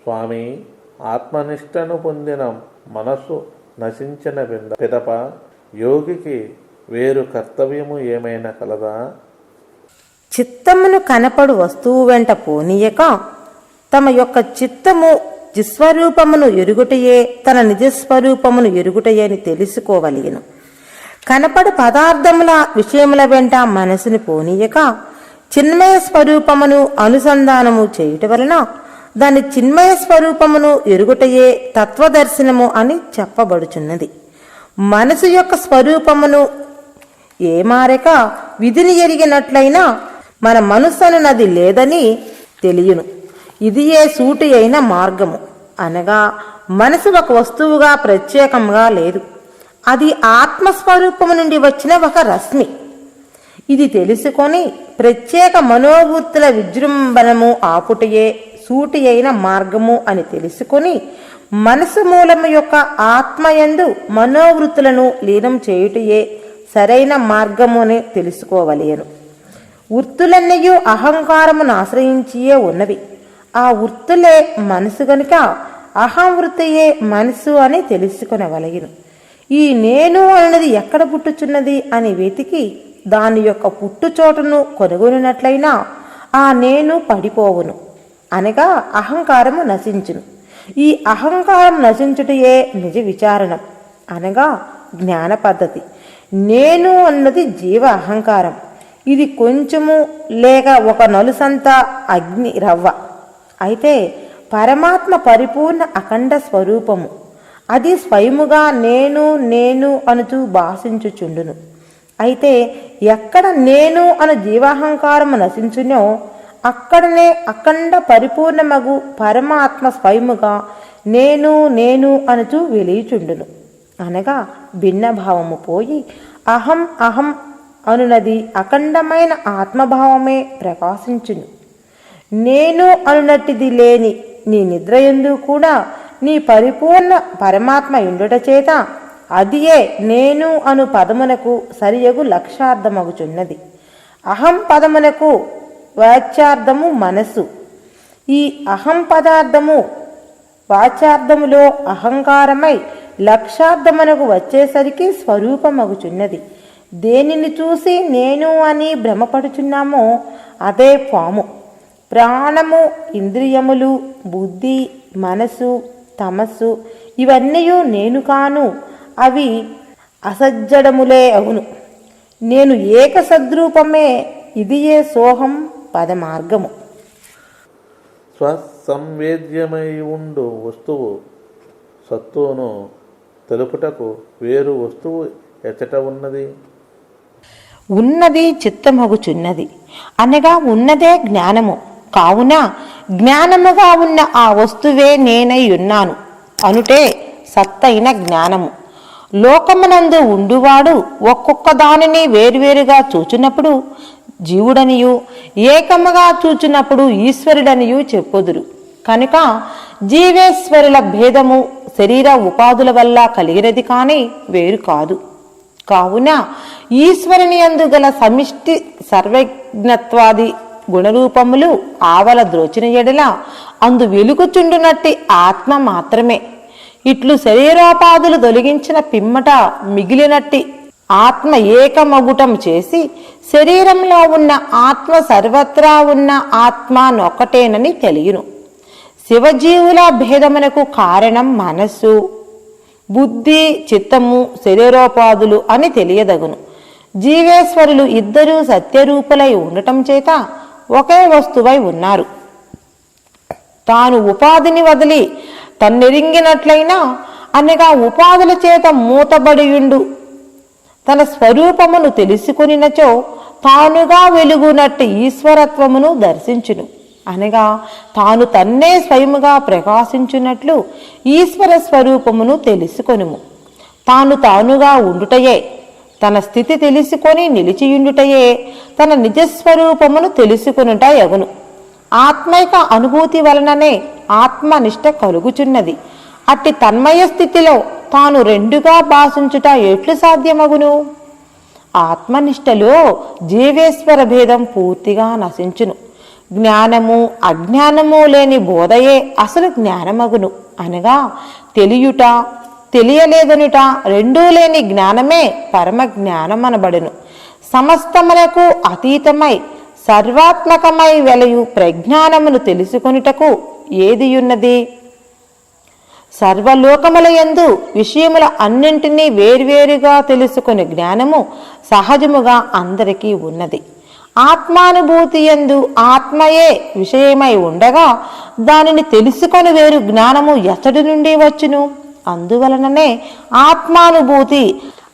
స్వామి, ఆత్మనిష్టను పొందిన మనస్సు నశించిన పిదప యోగికి వేరు కర్తవ్యము ఏమైనా కలదా? చిత్తమును కనపడు వస్తువు వెంట పోనీయక తమ యొక్క చిత్తము జిస్వరూపమును ఎరుగుటయే తన నిజస్వరూపమును ఎరుగుటయే అని తెలుసుకోవలెను. కనపడు పదార్థముల విషయముల వెంట మనసును పోనీయక చిన్మయ స్వరూపమును అనుసంధానము చేయుట వలన దాని చిన్మయ స్వరూపమును ఎరుగుటయే తత్వదర్శనము అని చెప్పబడుచున్నది. మనసు యొక్క స్వరూపమును ఏమారక విధిని ఎరిగినట్లయినా మన మనస్సు అనున్నది లేదని తెలియను. ఇది ఏ సూటి అయిన మార్గము. అనగా మనసు ఒక వస్తువుగా ప్రత్యేకంగా లేదు, అది ఆత్మస్వరూపము నుండి వచ్చిన ఒక రశ్మి. ఇది తెలుసుకొని ప్రత్యేక మనోవృత్తుల విజృంభణము ఆపుటయే సూటి అయిన మార్గము అని తెలుసుకొని మనసు మూలము యొక్క ఆత్మయందు మనోవృత్తులను లీనం చేయుటయే సరైన మార్గము అని తెలుసుకోవలేను. వృత్తులన్నయూ అహంకారమును ఆశ్రయించియే ఉన్నవి. ఆ వృత్తులే మనసు గనుక అహంవృత్తియే మనసు అని తెలుసుకొనవలెను. ఈ నేను అన్నది ఎక్కడ పుట్టుచున్నది అని వెతికి దాని యొక్క పుట్టుచోటును కనుగొనినట్లయినా ఆ నేను పడిపోవును, అనగా అహంకారము నశించును. ఈ అహంకారం నశించుటయే నిజ విచారణం, అనగా జ్ఞాన పద్ధతి. నేను అన్నది జీవ అహంకారం. ఇది కొంచెము లేక ఒక నలుసంత అగ్ని రవ్వ. అయితే పరమాత్మ పరిపూర్ణ అఖండ స్వరూపము. అది స్వయముగా నేను నేను అనుచూ భాషించుచుండును. అయితే ఎక్కడ నేను అను జీవాహంకారము నశించునో అక్కడనే అఖండ పరిపూర్ణమగు పరమాత్మ స్వయముగా నేను నేను అనుచూ వెలియుచుండును. అనగా భిన్నభావము పోయి అహం అహం అనునది అఖండమైన ఆత్మభావమే ప్రకాశించును. నేను అనునట్టిది లేని నీ నిద్రయందు కూడా నీ పరిపూర్ణ పరమాత్మ ఉండుట చేత అదియే నేను అను పదమునకు సరియగు లక్ష్యార్థమగుచున్నది. అహం పదమునకు వాచ్యార్థము మనసు. ఈ అహం పదార్థము వాచ్యార్థములో అహంకారమై లక్ష్యార్థమునకు వచ్చేసరికి స్వరూపమగుచున్నది. దేనిని చూసి నేను అని భ్రమపడుచున్నామో అదే పాము. ప్రాణము, ఇంద్రియములు, బుద్ధి, మనసు, తమస్సు ఇవన్నీ నేను కాను, అవి అసజ్జడములే అవును. నేను ఏక సద్రూపమే. ఇది ఏ సోహం పదమార్గము. స్వసంవేద్యమై ఉండు వస్తువు సత్తును తెలుపుటకు వేరు వస్తువు ఎచ్చట ఉన్నది? ఉన్నది చిత్తమగుచున్నది, అనగా ఉన్నదే జ్ఞానము. కావున జ్ఞానముగా ఉన్న ఆ వస్తువే నేనై ఉన్నాను అనుటే సత్తైన జ్ఞానము. లోకమునందు ఉండువాడు ఒక్కొక్క దానిని వేరువేరుగా చూచున్నప్పుడు జీవుడనియు, ఏకముగా చూచున్నప్పుడు ఈశ్వరుడనియు చెప్పుదురు. కనుక జీవేశ్వరుల భేదము శరీర ఉపాధుల వల్ల కలిగినది కానీ వేరు కాదు. కావున ఈశ్వరుని యందు గల సమిష్టి సర్వజ్ఞత్వాది గుణరూపములు ఆవల ద్రోచిన ఎడల అందు వెలుగుచుండునట్టి ఆత్మ మాత్రమే. ఇట్లు శరీరోపాధులు తొలగించిన పిమ్మట మిగిలినట్టి ఆత్మ ఏకమగుటం చేసి శరీరంలో ఉన్న ఆత్మ సర్వత్రా ఉన్న ఆత్మ నొక్కటేనని తెలియను. శివజీవుల భేదమునకు కారణం మనస్సు, బుద్ధి, చిత్తము, శరీరోపాధులు అని తెలియదగును. జీవేశ్వరులు ఇద్దరూ సత్యరూపులై ఉండటం చేత ఒకే వస్తువై ఉన్నారు. తాను ఉపాధిని వదిలి తన్నెరింగినట్లయినా, అనగా ఉపాధుల చేత మూతబడియుండు తన స్వరూపమును తెలుసుకునినచో తానుగా వెలుగునట్టి ఈశ్వరత్వమును దర్శించును. అనగా తాను తన్నే స్వయముగా ప్రకాశించున్నట్లు ఈశ్వర స్వరూపమును తెలుసుకొనుము. తాను తానుగా ఉండుటయే, తన స్థితి తెలుసుకొని నిలిచియుండుటయే తన నిజస్వరూపమును తెలుసుకొనుట యగును. ఆత్మైక అనుభూతి వలననే ఆత్మనిష్ట కలుగుచున్నది. అట్టి తన్మయ స్థితిలో తాను రెండుగా భాషించుట ఎట్లు సాధ్యమగును? ఆత్మనిష్టలో జీవేశ్వర భేదం పూర్తిగా నశించును. జ్ఞానము అజ్ఞానము లేని బోధయే అసలు జ్ఞానమగును. అనగా తెలియుట తెలియలేదనుట రెండూ లేని జ్ఞానమే పరమ జ్ఞానమనబడును. సమస్తములకు అతీతమై సర్వాత్మకమై వెలయు ప్రజ్ఞానమును తెలుసుకొనుటకు ఏదియున్నది? సర్వలోకములయందు విషయముల అన్నింటినీ వేర్వేరుగా తెలుసుకుని జ్ఞానము సహజముగా అందరికీ ఉన్నది. ఆత్మానుభూతి యందు ఆత్మయే విషయమై ఉండగా దానిని తెలుసుకొని వేరు జ్ఞానము ఎచ్చడి నుండి వచ్చును? అందువలననే ఆత్మానుభూతి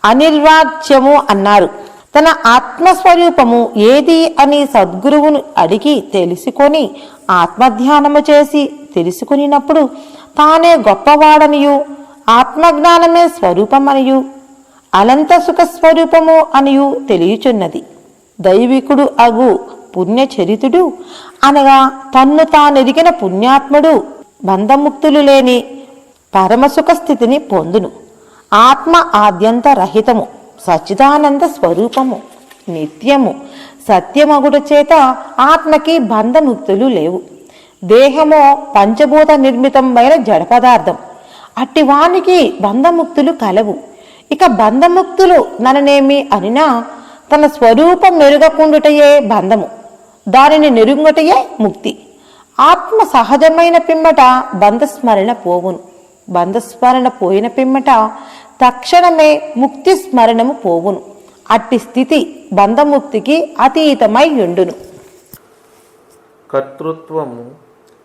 అనిర్వాచ్యము అన్నారు. తన ఆత్మస్వరూపము ఏది అని సద్గురువును అడిగి తెలుసుకొని ఆత్మధ్యానము చేసి తెలుసుకునినప్పుడు తానే గొప్పవాడనియు ఆత్మజ్ఞానమే స్వరూపమనియు అనంత సుఖ స్వరూపము అనియు తెలియచున్నది. దైవికుడు అగు పుణ్యచరితుడు అనగా తన్ను తానెరిగిన పుణ్యాత్ముడు బంధముక్తులు లేని పరమసుఖ స్థితిని పొందును. ఆత్మ ఆద్యంత రహితము, సచ్చిదానంద స్వరూపము, నిత్యము, సత్యమగుట చేత ఆత్మకి బంధముక్తులు లేవు. దేహమో పంచభూత నిర్మితమైన జడ పదార్థం. అట్టి వానికి బంధముక్తులు కలవు. ఇక బంధముక్తులు నననేమి అనినా తన స్వరూపం మెరుగకుండుటయే బంధము, దానిని నెరుంగుటయే ముక్తి. ఆత్మ సహజమైన పిమ్మట బంధస్మరణ పోవును. బంధస్మరణ పోయిన పిమ్మట తక్షణమే ముక్తి స్మరణము పోవును. అట్టి స్థితి బంధముక్తికి అతీతమై ఉండును. కర్తృత్వము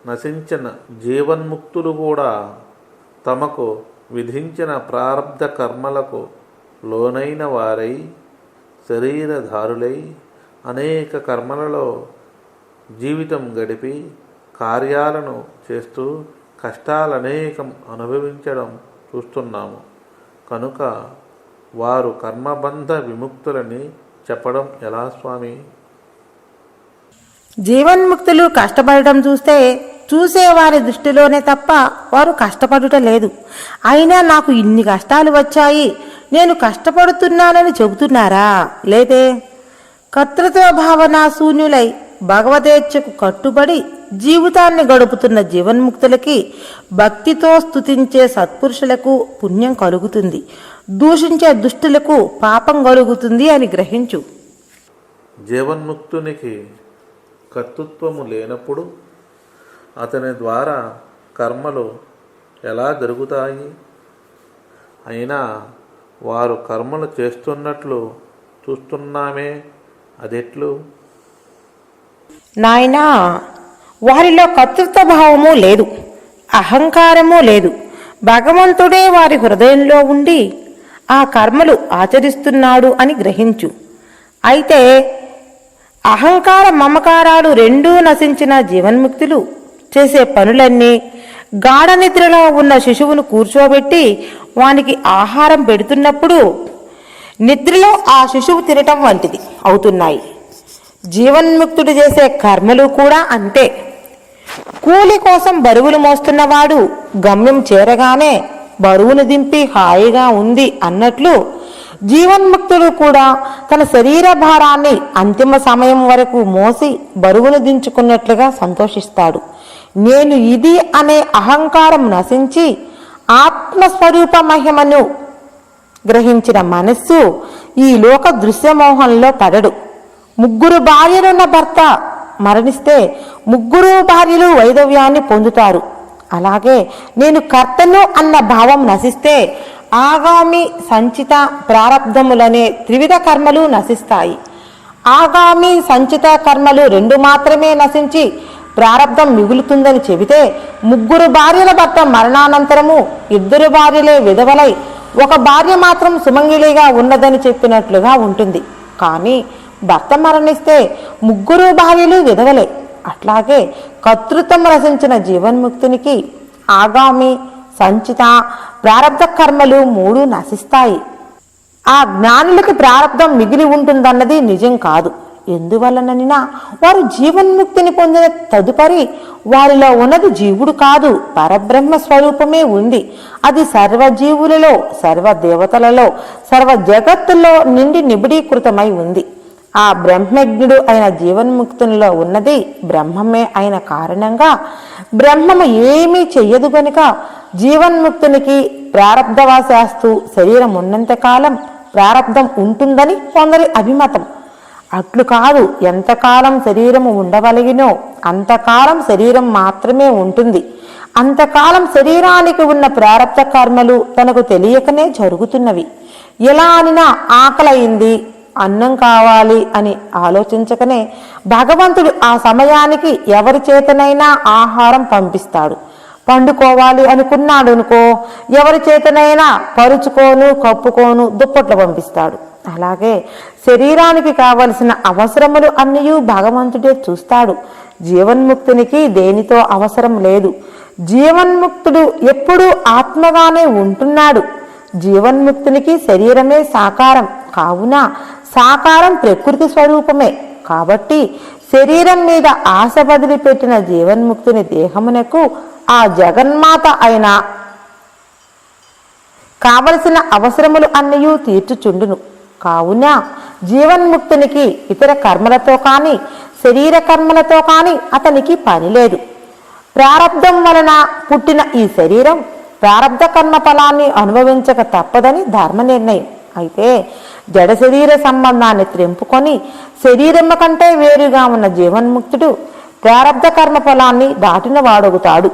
నశించిన జీవన్ముక్తులు కూడా తమకు విధించిన ప్రారబ్ధ కర్మలకు లోనైన వారై శరీరధారులై అనేక కర్మలలో జీవితం గడిపి కార్యాలను చేస్తూ కష్టాలనేకం అనుభవించడం చూస్తున్నాము. కనుక వారు కర్మబంధ విముక్తులని చెప్పడం ఎలా స్వామి? జీవన్ముక్తులు కష్టపడటం చూసేవారి దృష్టిలోనే తప్ప వారు కష్టపడుట లేదు. అయినా నాకు ఇన్ని కష్టాలు వచ్చాయి, నేను కష్టపడుతున్నానని చెబుతున్నారా? లేదే. కర్తృత్వ భావన శూన్యులై భగవదేచ్ఛకు కట్టుబడి జీవితాన్ని గడుపుతున్న జీవన్ముక్తులకి భక్తితో స్తుతించే సత్పురుషులకు పుణ్యం కలుగుతుంది, దూషించే దుష్టులకు పాపం కలుగుతుంది అని గ్రహించు. జీవన్ముక్తునికి కర్తృత్వము లేనప్పుడు అతని ద్వారా కర్మలు ఎలా జరుగుతాయి? అయినా వారు కర్మలు చేస్తున్నట్లు చూస్తున్నామే, అదెట్లు? నాయనా, వారిలో కర్తృత్వ భావము లేదు, అహంకారము లేదు. భగవంతుడే వారి హృదయంలో ఉండి ఆ కర్మలు ఆచరిస్తున్నాడు అని గ్రహించు. అయితే అహంకార మమకారాలు రెండూ నశించిన జీవన్ముక్తులు చేసే పనులన్నీ గాఢ నిద్రలో ఉన్న శిశువును కూర్చోబెట్టి వానికి ఆహారం పెడుతున్నప్పుడు నిద్రలో ఆ శిశువు తినటం వంటిది అవుతున్నాయి. జీవన్ముక్తుడు చేసే కర్మలు కూడా అంతే. కూలి కోసం బరువులు మోస్తున్నవాడు గమ్యం చేరగానే బరువును దింపి హాయిగా ఉంది అన్నట్లు జీవన్ముక్తుడు కూడా తన శరీర భారాన్ని అంతిమ సమయం వరకు మోసి బరువును దించుకున్నట్లుగా సంతోషిస్తాడు. నేను ఇది అనే అహంకారం నశించి ఆత్మస్వరూప మహిమను గ్రహించిన మనస్సు ఈ లోక దృశ్యమోహంలో పడడు. 3 భార్యలున్న భర్త మరణిస్తే 3 భార్యలు వైధవ్యాన్ని పొందుతారు. అలాగే నేను కర్తను అన్న భావం నశిస్తే ఆగామి సంచిత ప్రారబ్ధములనే త్రివిధ కర్మలు నశిస్తాయి. ఆగామి సంచిత కర్మలు 2 మాత్రమే నశించి ప్రారబ్ధం మిగులుతుందని చెబితే 3 భార్యల భర్త మరణానంతరము 2 భార్యలే విధవలై 1 భార్య మాత్రం సుమంగిలిగా ఉన్నదని చెప్పినట్లుగా ఉంటుంది. కానీ భర్త మరణిస్తే 3 భార్యలు విధవలే. అట్లాగే కర్తృత్వం రచించిన జీవన్ముక్తునికి ఆగామి సంచిత ప్రారబ్ధ కర్మలు 3 నశిస్తాయి. ఆ జ్ఞానులకి ప్రారబ్ధం మిగిలి ఉంటుందన్నది నిజం కాదు. ఎందువలననినా వారు జీవన్ముక్తిని పొందిన తదుపరి వారిలో ఉన్నది జీవుడు కాదు, పరబ్రహ్మ స్వరూపమే ఉంది. అది సర్వజీవులలో, సర్వ దేవతలలో, సర్వ జగత్తులో నిండి నిబిడీకృతమై ఉంది. ఆ బ్రహ్మజ్ఞుడు అయిన జీవన్ముక్తునిలో ఉన్నది బ్రహ్మమే అయిన కారణంగా బ్రహ్మము ఏమీ చెయ్యదు గనుక జీవన్ముక్తునికి ప్రారబ్ధవశాస్తు శరీరం ఉన్నంతకాలం ప్రారబ్ధం ఉంటుందని కొందరి అభిమతం. అట్లు కాదు, ఎంతకాలం శరీరము ఉండవలగినో అంతకాలం శరీరం మాత్రమే ఉంటుంది. అంతకాలం శరీరానికి ఉన్న ప్రారబ్ధ కర్మలు తనకు తెలియకనే జరుగుతున్నవి. ఎలా అనినా ఆకలయింది, అన్నం కావాలి అని ఆలోచించకనే భగవంతుడు ఆ సమయానికి ఎవరి చేతనైనా ఆహారం పంపిస్తాడు. పండుకోవాలి అనుకున్నాడు అనుకో, ఎవరి చేతనైనా పరుచుకోను కప్పుకోను దుప్పట్లు పంపిస్తాడు. అలాగే శరీరానికి కావలసిన అవసరములు అన్నీ భగవంతుడే చూస్తాడు. జీవన్ముక్తునికి దేనితో అవసరం లేదు. జీవన్ముక్తుడు ఎప్పుడూ ఆత్మగానే ఉంటున్నాడు. జీవన్ముక్తునికి శరీరమే సాకారం కావున సాకారం ప్రకృతి స్వరూపమే. కాబట్టి శరీరం మీద ఆశ వదిలిపెట్టిన జీవన్ముక్తుని దేహమునకు ఆ జగన్మాత అయిన కావలసిన అవసరములు అన్నీ తీర్చుచుండును. కావున జీవన్ముక్తునికి ఇతర కర్మలతో కాని శరీర కర్మలతో కాని అతనికి పని లేదు. ప్రారబ్ధం వలన పుట్టిన ఈ శరీరం ప్రారబ్ధ కర్మ ఫలాన్ని అనుభవించక తప్పదని ధర్మ నిర్ణయం. అయితే జడ శరీర సంబంధాన్ని త్రెంపుకొని శరీరము కంటే వేరుగా ఉన్న జీవన్ముక్తుడు ప్రారబ్ధ కర్మ ఫలాన్ని దాటిన వాడొగుతాడు.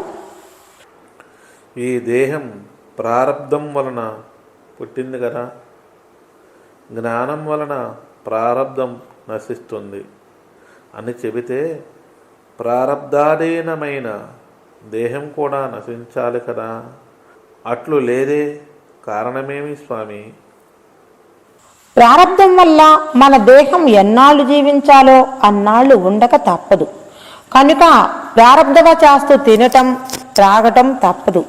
ఈ దేహం ప్రారబ్ధం వలన పుట్టింది కదా, జ్ఞానం వలన ప్రారబ్ధం నశిస్తుంది అని చెబితే ప్రారబ్ధాధీనమైన దేహం కూడా నశించాలి కదా. అట్లు లేదే, కారణమేమి స్వామి? ప్రారబ్ధం వల్ల మన దేహం ఎన్నాళ్ళు జీవించాలో అన్నాళ్ళు ఉండక తప్పదు. కనుక ప్రారబ్ధవశాస్తు తినటం త్రాగటం తప్పదు.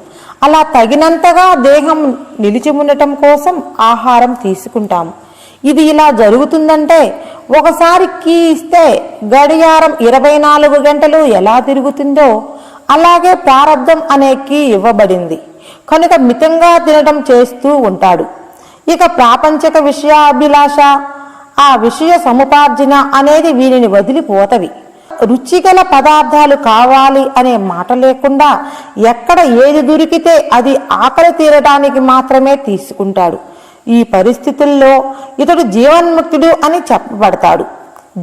అలా తగినంతగా దేహం నిలిచి ఉండటం కోసం ఆహారం తీసుకుంటాము. ఇది ఇలా జరుగుతుందంటే ఒకసారి కీ ఇస్తే గడియారం 24 గంటలు ఎలా తిరుగుతుందో అలాగే ప్రారబ్ధం అనే కీ ఇవ్వబడింది. కనుక మితంగా తినటం చేస్తూ ఉంటాడు. ఇక ప్రాపంచిక విషయాభిలాష, ఆ విషయ సముపార్జన అనేది వీరిని వదిలిపోతవి. రుచిగల పదార్థాలు కావాలి అనే మాట లేకుండా ఎక్కడ ఏది దొరికితే అది ఆకలి తీరడానికి మాత్రమే తీసుకుంటాడు. ఈ పరిస్థితుల్లో ఇతడు జీవన్ముక్తుడు అని చెప్పబడతాడు.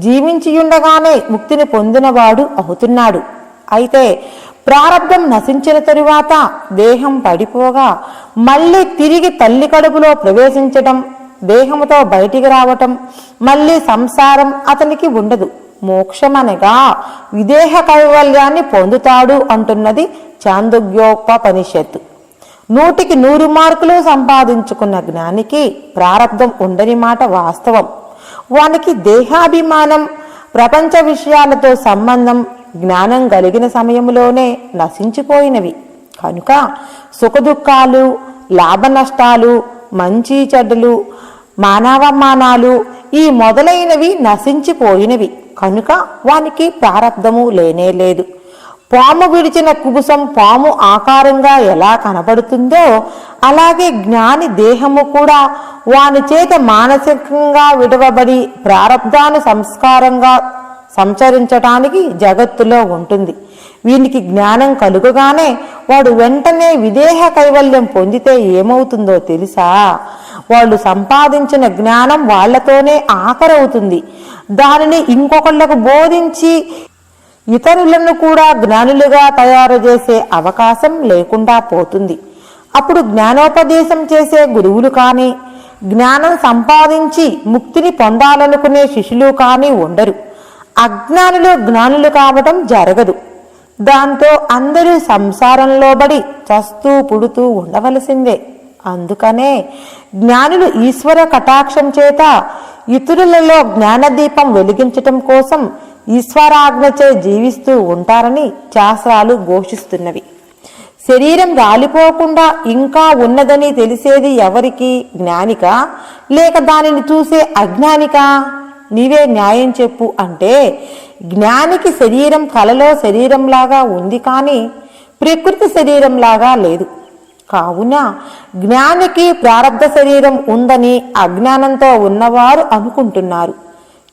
జీవించియుండగానే ముక్తిని పొందినవాడు అవుతున్నాడు. అయితే ప్రారబ్ధం నశించిన తరువాత దేహం పడిపోగా మళ్ళీ తిరిగి తల్లి కడుపులో ప్రవేశించటం, దేహముతో బయటికి రావటం, మళ్ళీ సంసారం అతనికి ఉండదు. మోక్షమనగా విదేహ కైవల్యాన్ని పొందుతాడు అంటున్నది చాందోగ్యోపనిషత్తు. 100కి 100 మార్కులు సంపాదించుకున్న జ్ఞానికి ప్రారబ్ధం ఉండని మాట వాస్తవం. వానికి దేహాభిమానం, ప్రపంచ విషయాలతో సంబంధం జ్ఞానం కలిగిన సమయంలోనే నశించిపోయినవి. కనుక సుఖదుఖాలు, లాభ నష్టాలు, మంచి చెడ్డలు, మానవమానాలు ఈ మొదలైనవి నశించిపోయినవి. కనుక వానికి ప్రారబ్ధము లేనే లేదు. పాము విడిచిన కుబుసం పాము ఆకారంగా ఎలా కనబడుతుందో అలాగే జ్ఞాని దేహము కూడా వాని చేత మానసికంగా విడవబడి ప్రారబ్ధాను సంస్కారంగా సంచరించటానికి జగత్తులో ఉంటుంది. వీనికి జ్ఞానం కలుగగానే వాడు వెంటనే విదేహ కైవల్యం పొందితే ఏమవుతుందో తెలుసా? వాళ్ళు సంపాదించిన జ్ఞానం వాళ్లతోనే ఆఖరవుతుంది. దానిని ఇంకొకళ్లకు బోధించి ఇతరులను కూడా జ్ఞానులుగా తయారు చేసే అవకాశం లేకుండా పోతుంది. అప్పుడు జ్ఞానోపదేశం చేసే గురువులు కానీ, జ్ఞానం సంపాదించి ముక్తిని పొందాలనుకునే శిష్యులు కానీ ఉండరు. అజ్ఞానులు జ్ఞానులు కావటం జరగదు. దాంతో అందరూ సంసారంలో బడి చస్తూ పుడుతూ ఉండవలసిందే. అందుకనే జ్ఞానులు ఈశ్వర కటాక్షం చేత ఇతరులలో జ్ఞానదీపం వెలిగించటం కోసం ఈశ్వరాజ్ఞచే జీవిస్తూ ఉంటారని శాస్త్రాలు ఘోషిస్తున్నవి. శరీరం రాలిపోకుండా ఇంకా ఉన్నదని తెలిసేది ఎవరికి? జ్ఞానికా లేక దానిని చూసే అజ్ఞానికా? నీవే న్యాయం చెప్పు అంటే జ్ఞానికి శరీరం కలలో శరీరంలాగా ఉంది కానీ ప్రకృతి శరీరంలాగా లేదు. కావున జ్ఞానికి ప్రారబ్ధ శరీరం ఉందని అజ్ఞానంతో ఉన్నవారు అనుకుంటున్నారు.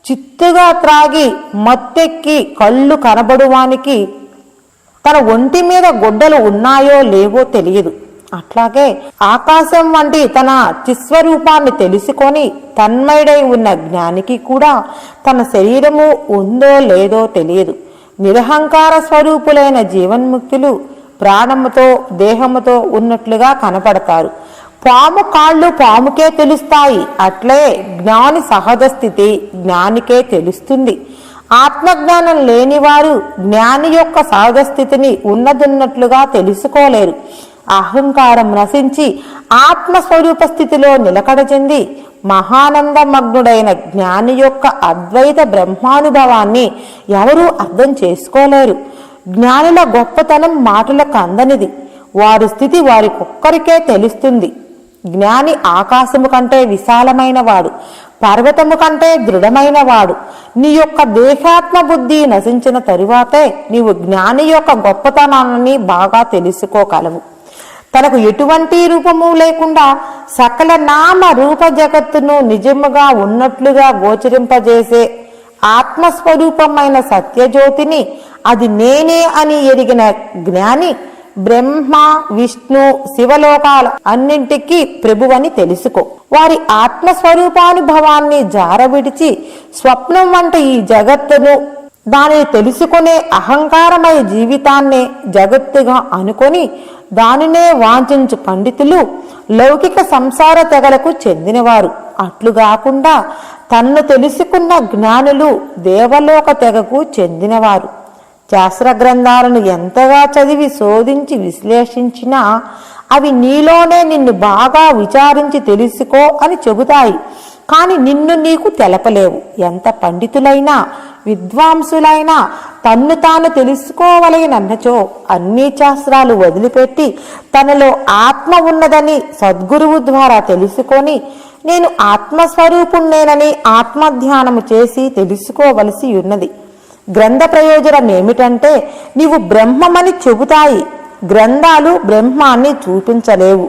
చిత్తుగా త్రాగి మత్తెక్కి కళ్ళు కనబడువానికి తన ఒంటి మీద గుడ్డలు ఉన్నాయో లేవో తెలియదు. అట్లాగే ఆకాశం వంటి తన చిస్వరూపాన్ని తెలుసుకొని తన్మయుడై ఉన్న జ్ఞానికి కూడా తన శరీరము ఉందో లేదో తెలియదు. నిరహంకార స్వరూపులైన జీవన్ముక్తులు ప్రాణముతో దేహముతో ఉన్నట్లుగా కనపడతారు. పాము కాళ్ళు పాముకే తెలుస్తాయి. అట్లే జ్ఞాని సహజ స్థితి జ్ఞానికే తెలుస్తుంది. ఆత్మజ్ఞానం లేనివారు జ్ఞాని యొక్క సహజ స్థితిని ఉన్నదున్నట్లుగా తెలుసుకోలేరు. అహంకారం నశించి ఆత్మస్వరూప స్థితిలో నిలకడ చెంది మహానందమగ్నుడైన జ్ఞాని యొక్క అద్వైత బ్రహ్మానుభవాన్ని ఎవరూ అర్థం చేసుకోలేరు. జ్ఞానుల గొప్పతనం మాటలకు అందనిది. వారి స్థితి వారికొక్కరికే తెలుస్తుంది. జ్ఞాని ఆకాశము కంటే విశాలమైన వాడు, పర్వతము కంటే దృఢమైన వాడు. నీ యొక్క దేహాత్మ బుద్ధి నశించిన తరువాతే నీవు జ్ఞాని యొక్క గొప్పతనాన్ని బాగా తెలుసుకోగలవు. తనకు ఎటువంటి రూపము లేకుండా సకల నామ రూప జగత్తును నిజముగా ఉన్నట్లుగా గోచరింపజేసే ఆత్మస్వరూపమైన సత్యజ్యోతిని, అది నేనే అని ఎరిగిన జ్ఞాని బ్రహ్మ విష్ణు శివలోకాల అన్నింటికీ ప్రభువని తెలుసుకో. వారి ఆత్మస్వరూపానుభవాన్ని జారవిడిచి స్వప్నం వంటి ఈ జగత్తును దానిని తెలుసుకునే అహంకారమయ జీవితాన్నే జగత్తుగా అనుకొని దానినే వాంఛించు పండితులు లౌకిక సంసార తెగలకు చెందినవారు. అట్లుగాకుండా తన్ను తెలుసుకున్న జ్ఞానులు దేవలోక తెగకు చెందినవారు. శాస్త్ర గ్రంథాలను ఎంతగా చదివి శోధించి విశ్లేషించినా అవి నీలోనే నిన్ను బాగా విచారించి తెలుసుకో అని చెబుతాయి. కాని నిన్ను నీకు తెలపలేవు. ఎంత పండితులైనా విద్వాంసులైనా తన్ను తాను తెలుసుకోవలనన్నచో అన్ని శాస్త్రాలు వదిలిపెట్టి తనలో ఆత్మ ఉన్నదని సద్గురువు ద్వారా తెలుసుకొని నేను ఆత్మస్వరూపుణ్ణేనని ఆత్మధ్యానము చేసి తెలుసుకోవలసి ఉన్నది. గ్రంథ ప్రయోజనం ఏమిటంటే నీవు బ్రహ్మమని చెబుతాయి. గ్రంథాలు బ్రహ్మాన్ని చూపించలేవు.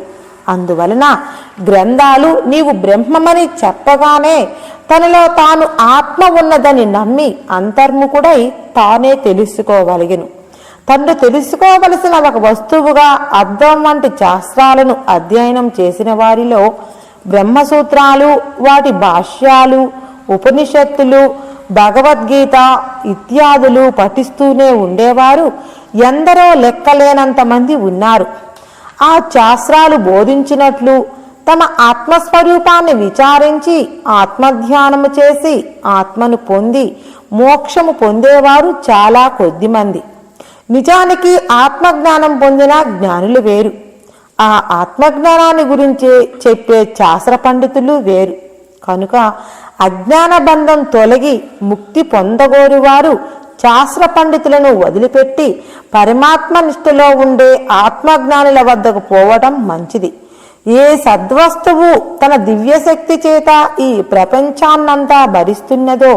అందువలన గ్రంథాలు నీవు బ్రహ్మమని చెప్పగానే తనలో తాను ఆత్మ ఉన్నదని నమ్మి అంతర్ముఖుడై తానే తెలుసుకోగలిగెను. తను తెలుసుకోవలసిన ఒక వస్తువుగా అద్దం వంటి శాస్త్రాలను అధ్యయనం చేసిన వారిలో బ్రహ్మసూత్రాలు, వాటి భాష్యాలు, ఉపనిషత్తులు, భగవద్గీత ఇత్యాదులు పఠిస్తూనే ఉండేవారు ఎందరో లెక్కలేనంత మంది ఉన్నారు. ఆ శాస్త్రాలు బోధించినట్లు తమ ఆత్మస్వరూపాన్ని విచారించి ఆత్మధ్యానము చేసి ఆత్మను పొంది మోక్షము పొందేవారు చాలా కొద్దిమంది. నిజానికి ఆత్మజ్ఞానం పొందిన జ్ఞానులు వేరు, ఆ ఆత్మజ్ఞానాన్ని గురించి చెప్పే శాస్త్ర పండితులు వేరు. కనుక అజ్ఞాన బంధం తొలగి ముక్తి పొందగోరువారు శాస్త్ర పండితులను వదిలిపెట్టి పరమాత్మ నిష్ఠలో ఉండే ఆత్మజ్ఞానుల వద్దకు పోవడం మంచిది. ఏ సద్వస్తువు తన దివ్యశక్తి చేత ఈ ప్రపంచాన్నంతా భరిస్తున్నదో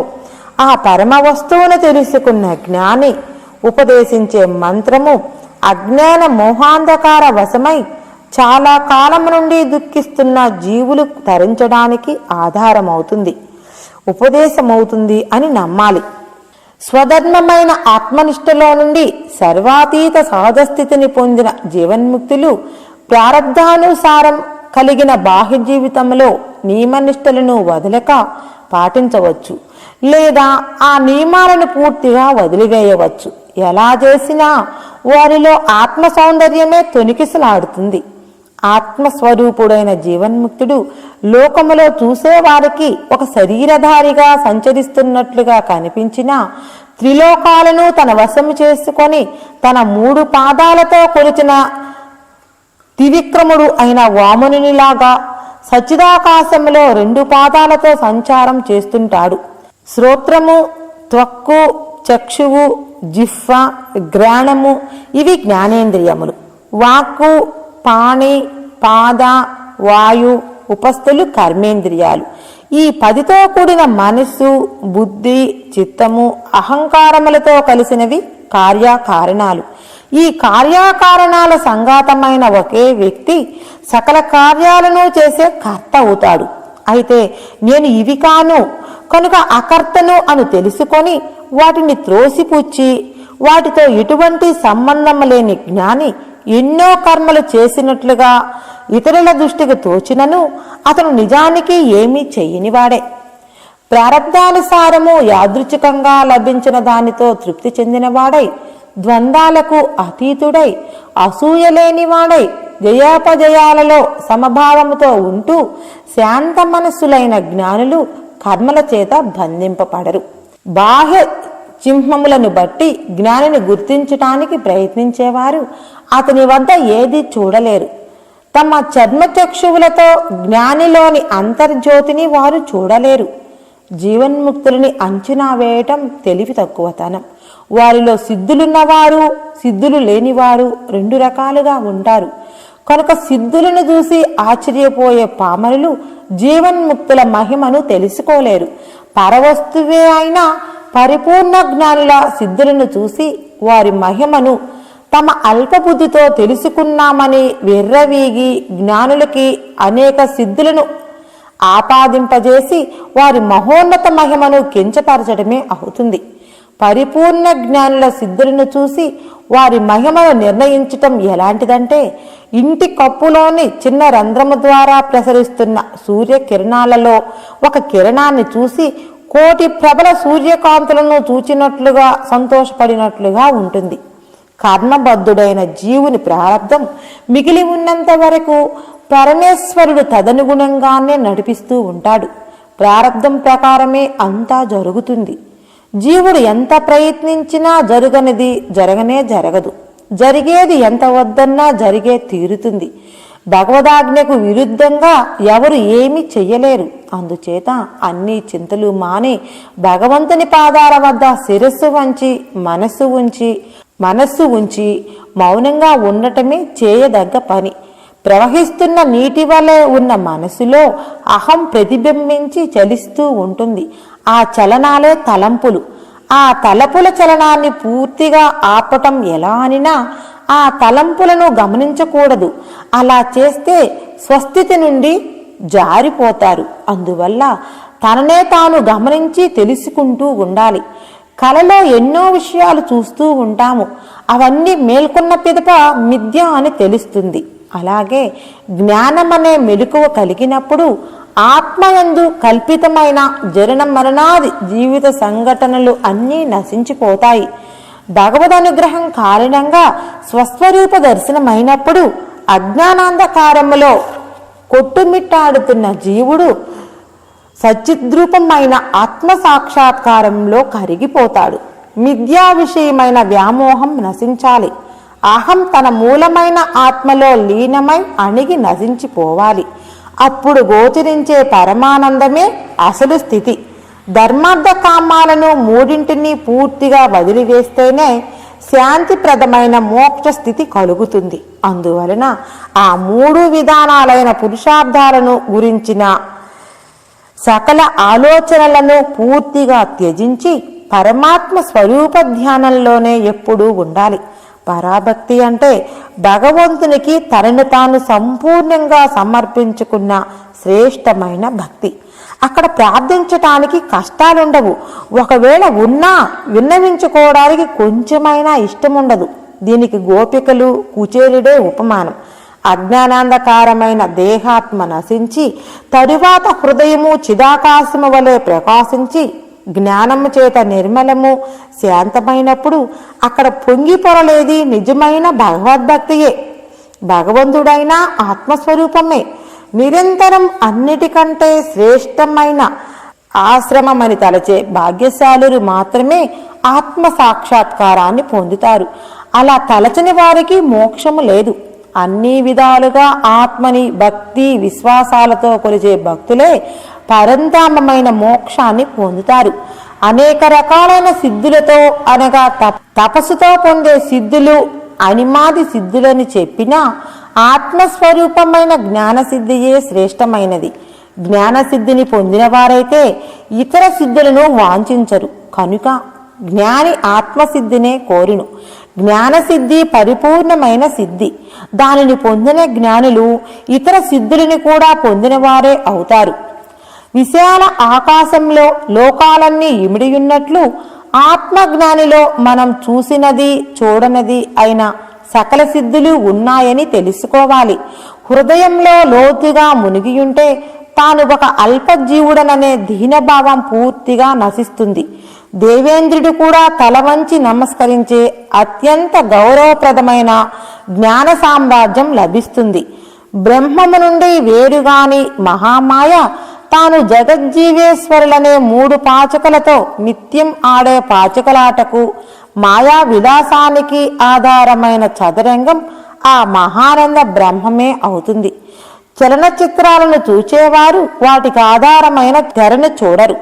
ఆ పరమ వస్తువును తెలుసుకున్న జ్ఞాని ఉపదేశించే మంత్రము అజ్ఞాన మోహాంధకార వశమై చాలా కాలం నుండి దుఃఖిస్తున్న జీవులు తరించడానికి ఆధారమవుతుంది, ఉపదేశమవుతుంది అని నమ్మాలి. స్వధర్మమైన ఆత్మనిష్టలో నుండి సర్వాతీత సహజస్థితిని పొందిన జీవన్ముక్తులు ప్రారబ్ధానుసారం కలిగిన బాహ్య జీవితంలో నియమనిష్టలను వదలక పాటించవచ్చు, లేదా ఆ నియమాలను పూర్తిగా వదిలివేయవచ్చు. ఎలా చేసినా వారిలో ఆత్మ సౌందర్యమే తొణికిసలాడుతుంది. ఆత్మస్వరూపుడైన జీవన్ముక్తుడు లోకములో చూసేవారికి ఒక శరీరధారిగా సంచరిస్తున్నట్లుగా కనిపించినా త్రిలోకాలను తన వశము చేసుకొని తన 3 పాదాలతో కొలిచిన త్రివిక్రముడు అయిన వామనునిలాగా సచ్చిదాకాశంలో 2 పాదాలతో సంచారం చేస్తుంటాడు. శ్రోత్రము, త్వక్కు, చక్షువు, జిహ్వ, గ్రాణము ఇవి జ్ఞానేంద్రియములు. వాక్కు, పాణి, పాద, వాయు, ఉపస్థులు కర్మేంద్రియాలు. ఈ 10తో కూడిన మనస్సు, బుద్ధి, చిత్తము, అహంకారములతో కలిసినవి కార్యకారణాలు. ఈ కార్యకారణాల సంఘాతమైన ఒకే వ్యక్తి సకల కార్యాలను చేసే కర్త అవుతాడు. అయితే నేను ఇవి కాను కనుక అకర్తను అని తెలుసుకొని వాటిని త్రోసిపుచ్చి వాటితో ఎటువంటి సంబంధం లేని జ్ఞాని ఎన్నో కర్మలు చేసినట్లుగా ఇతరుల దృష్టికి తోచినను అతను నిజానికి ఏమీ చెయ్యనివాడే. ప్రారబ్ధానుసారము యాదృచ్ఛికంగా లభించిన దానితో తృప్తి చెందినవాడై, ద్వంద్వాలకు అతీతుడై, అసూయ లేనివాడై, జయాపజయాలలో సమభావముతో ఉంటూ శాంత మనస్సులైన జ్ఞానులు కర్మల చేత బంధింపబడరు. బాహ్య చిహ్నములను బట్టి జ్ఞానిని గుర్తించటానికి ప్రయత్నించేవారు అతని వద్ద ఏది చూడలేరు. తమ చర్మచక్షువులతో జ్ఞానిలోని అంతర్జ్యోతిని వారు చూడలేరు. జీవన్ముక్తులని అంచనా వేయటం తెలివి తక్కువతనం. వారిలో సిద్ధులున్నవారు సిద్ధులు లేనివారు రెండు రకాలుగా ఉంటారు. కనుక సిద్ధులను చూసి ఆశ్చర్యపోయే పామరులు జీవన్ముక్తుల మహిమను తెలుసుకోలేరు. పరవస్తువే అయినా పరిపూర్ణ జ్ఞానుల సిద్ధులను చూసి వారి మహిమను తమ అల్పబుద్ధితో తెలుసుకున్నామని విర్రవీగి జ్ఞానులకి అనేక సిద్ధులను ఆపాదింపజేసి వారి మహోన్నత మహిమను కించపరచడమే అవుతుంది. పరిపూర్ణ జ్ఞానుల సిద్ధులను చూసి వారి మహిమను నిర్ణయించటం ఎలాంటిదంటే, ఇంటి కప్పులోని చిన్న రంధ్రము ద్వారా ప్రసరిస్తున్న సూర్యకిరణాలలో ఒక కిరణాన్ని చూసి కోటి ప్రబల సూర్యకాంతులను చూచినట్లుగా సంతోషపడినట్లుగా ఉంటుంది. కర్మబద్ధుడైన జీవుని ప్రారంధం మిగిలి ఉన్నంత వరకు పరమేశ్వరుడు తదనుగుణంగానే నడిపిస్తూ ఉంటాడు. ప్రారంధం ప్రకారమే అంతా జరుగుతుంది. జీవుడు ఎంత ప్రయత్నించినా జరగనిది జరగనే జరగదు. జరిగేది ఎంత వద్దన్నా జరిగే తీరుతుంది. భగవదాజ్ఞకు విరుద్ధంగా ఎవరు ఏమీ చెయ్యలేరు. అందుచేత అన్ని చింతలు మాని భగవంతుని పాదాల వద్ద శిరస్సు వంచి మనస్సు ఉంచి మౌనంగా ఉండటమే చేయదగ్గ పని. ప్రవహిస్తున్న నీటి వలె ఉన్న మనసులో అహం ప్రతిబింబించి చలిస్తూ ఉంటుంది. ఆ చలనాలే తలంపులు. ఆ తలపుల చలనాన్ని పూర్తిగా ఆపటం ఎలా అనినా ఆ తలంపులను గమనించకూడదు. అలా చేస్తే స్వస్థితి నుండి జారిపోతారు. అందువల్ల తననే తాను గమనించి తెలుసుకుంటూ ఉండాలి. కలలో ఎన్నో విషయాలు చూస్తూ ఉంటాము. అవన్నీ మేల్కొన్న పిదప మిథ్య అని తెలుస్తుంది. అలాగే జ్ఞానమనే మెలకువ కలిగినప్పుడు ఆత్మయందు కల్పితమైన జనన మరణాది జీవిత సంఘటనలు అన్నీ నశించిపోతాయి. భగవద్ అనుగ్రహం కారణంగా స్వస్వరూప దర్శనమైనప్పుడు అజ్ఞానాంధకారములో కొట్టుమిట్టాడుతున్న జీవుడు సచ్చిద్రూపమైన ఆత్మ సాక్షాత్కారంలో కరిగిపోతాడు. మిథ్యా విషయమైన వ్యామోహం నశించాలి. అహం తన మూలమైన ఆత్మలో లీనమై అణిగి నశించిపోవాలి. అప్పుడు గోచరించే పరమానందమే అసలు స్థితి. ధర్మార్థ కామాలను మూడింటిని పూర్తిగా వదిలివేస్తేనే శాంతిప్రదమైన మోక్ష స్థితి కలుగుతుంది. అందువలన ఆ మూడు విధానాలైన పురుషార్థాలను గురించిన సకల ఆలోచనలను పూర్తిగా త్యజించి పరమాత్మ స్వరూప ధ్యానంలోనే ఎప్పుడూ ఉండాలి. పరాభక్తి అంటే భగవంతునికి తనను తాను సంపూర్ణంగా సమర్పించుకున్న శ్రేష్టమైన భక్తి. అక్కడ ప్రార్థించటానికి కష్టాలుండవు. ఒకవేళ ఉన్నా విన్నవించుకోవడానికి కొంచెమైనా ఇష్టముండదు. దీనికి గోపికలు కుచేలుడే ఉపమానం. అజ్ఞానాంధకారమైన దేహాత్మ నశించి తరువాత హృదయము చిదాకాశము వలె ప్రకాశించి జ్ఞానము చేత నిర్మలము శాంతమైనప్పుడు అక్కడ పొంగి పొరలేది నిజమైన భగవద్భక్తియే. భగవంతుడైన ఆత్మస్వరూపమే. నిరంతరం అన్నిటికంటే శ్రేష్టమైన ఆశ్రమమని తలచే భాగ్యశాలురు మాత్రమే ఆత్మ సాక్షాత్కారాన్ని పొందుతారు. అలా తలచని వారికి మోక్షము లేదు. అన్ని విధాలుగా ఆత్మని భక్తి విశ్వాసాలతో కొలిచే భక్తులే పరంధామమైన మోక్షాన్ని పొందుతారు. అనేక రకాలైన సిద్ధులతో అనగా తపస్సుతో పొందే సిద్ధులు అనిమాది సిద్ధులని చెప్పినా ఆత్మస్వరూపమైన జ్ఞానసిద్ధియే శ్రేష్టమైనది. జ్ఞానసిద్ధిని పొందిన వారైతే ఇతర సిద్ధులను వాంఛించరు. కనుక జ్ఞాని ఆత్మసిద్ధినే కోరును. జ్ఞానసిద్ధి పరిపూర్ణమైన సిద్ధి. దానిని పొందిన జ్ఞానులు ఇతర సిద్ధులని కూడా పొందిన వారే అవుతారు. విశాల ఆకాశంలో లోకాలన్నీ ఇమిడియున్నట్లు ఆత్మజ్ఞానిలో మనం చూసినది చూడనది అయిన సకల సిద్ధులు ఉన్నాయని తెలుసుకోవాలి. హృదయంలో లోతుగా మునిగియుంటే తాను ఒక అల్పజీవుడననే దీనభావం పూర్తిగా నశిస్తుంది. దేవేంద్రుడు కూడా తల వంచి నమస్కరించే అత్యంత గౌరవప్రదమైన జ్ఞాన సామ్రాజ్యం లభిస్తుంది. బ్రహ్మము నుండి వేరుగాని మహామాయ తాను జగజ్జీవేశ్వరులనే 3 పాచకులతో నిత్యం ఆడే పాచకులాటకు మాయా విలాసానికి ఆధారమైన చదరంగం ఆ మహానంద బ్రహ్మమే అవుతుంది. చలనచిత్రాలను చూచేవారు వాటికి ఆధారమైన తెరను చూడరు.